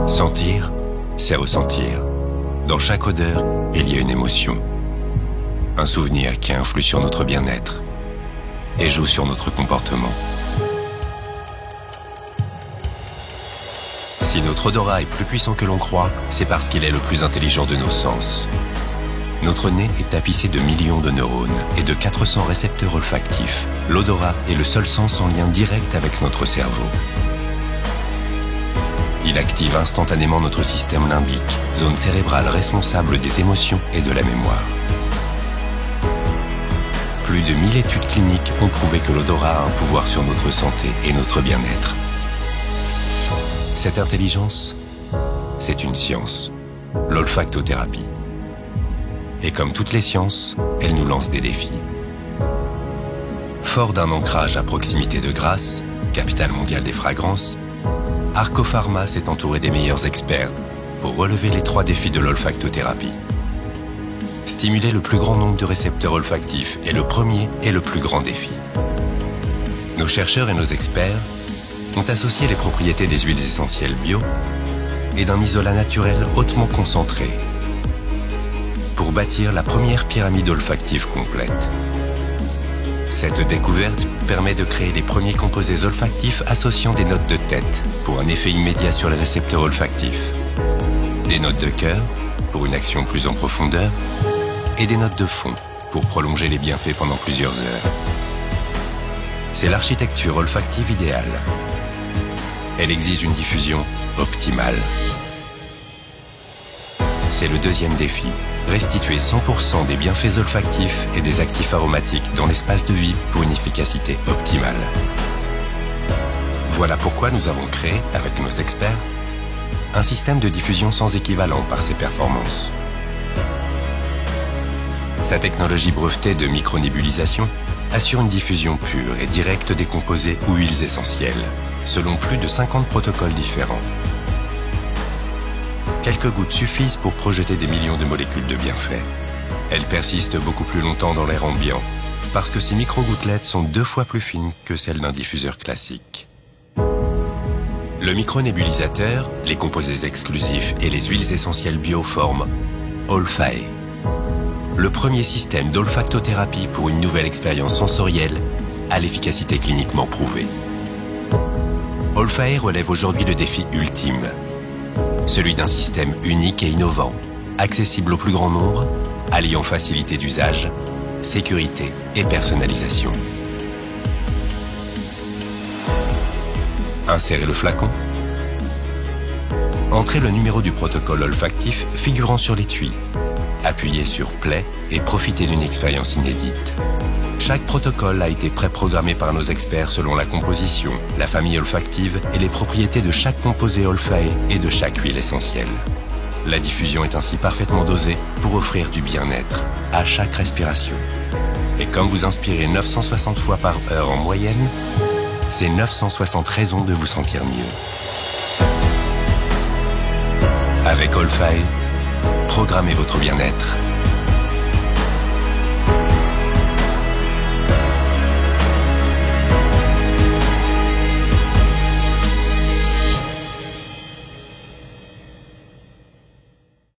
Sentir, c'est ressentir. Dans chaque odeur, il y a une émotion. Un souvenir qui influe sur notre bien-être et joue sur notre comportement. Si notre odorat est plus puissant que l'on croit, c'est parce qu'il est le plus intelligent de nos sens. Notre nez est tapissé de millions de neurones et de 400 récepteurs olfactifs. L'odorat est le seul sens en lien direct avec notre cerveau. Il active instantanément notre système limbique, zone cérébrale responsable des émotions et de la mémoire. Plus de 1000 études cliniques ont prouvé que l'odorat a un pouvoir sur notre santé et notre bien-être. Cette intelligence, c'est une science, l'olfactothérapie. Et comme toutes les sciences, elle nous lance des défis. Fort d'un ancrage à proximité de Grasse, capitale mondiale des fragrances, Arco Pharma s'est entouré des meilleurs experts pour relever les 3 défis de l'olfactothérapie. Stimuler le plus grand nombre de récepteurs olfactifs est le premier et le plus grand défi. Nos chercheurs et nos experts ont associé les propriétés des huiles essentielles bio et d'un isolat naturel hautement concentré pour bâtir la première pyramide olfactive complète. Cette découverte permet de créer les premiers composés olfactifs associant des notes de tête pour un effet immédiat sur les récepteurs olfactifs, des notes de cœur pour une action plus en profondeur et des notes de fond pour prolonger les bienfaits pendant plusieurs heures. C'est l'architecture olfactive idéale. Elle exige une diffusion optimale. C'est le deuxième défi. Restituer 100% des bienfaits olfactifs et des actifs aromatiques dans l'espace de vie pour une efficacité optimale. Voilà pourquoi nous avons créé, avec nos experts, un système de diffusion sans équivalent par ses performances. Sa technologie brevetée de micronébulisation assure une diffusion pure et directe des composés ou huiles essentielles, selon plus de 50 protocoles différents. Quelques gouttes suffisent pour projeter des millions de molécules de bienfaits. Elles persistent beaucoup plus longtemps dans l'air ambiant, parce que ces micro-gouttelettes sont 2 fois plus fines que celles d'un diffuseur classique. Le micronébulisateur, les composés exclusifs et les huiles essentielles bio forment Olfae, le premier système d'olfactothérapie pour une nouvelle expérience sensorielle à l'efficacité cliniquement prouvée. Olfae relève aujourd'hui le défi ultime, celui d'un système unique et innovant, accessible au plus grand nombre, alliant facilité d'usage, sécurité et personnalisation. Insérez le flacon. Entrez le numéro du protocole olfactif figurant sur l'étui. Appuyez sur Play et profitez d'une expérience inédite. Chaque protocole a été préprogrammé par nos experts selon la composition, la famille olfactive et les propriétés de chaque composé Olfae et de chaque huile essentielle. La diffusion est ainsi parfaitement dosée pour offrir du bien-être à chaque respiration. Et comme vous inspirez 960 fois par heure en moyenne, c'est 960 raisons de vous sentir mieux. Avec Olfae, programmez votre bien-être.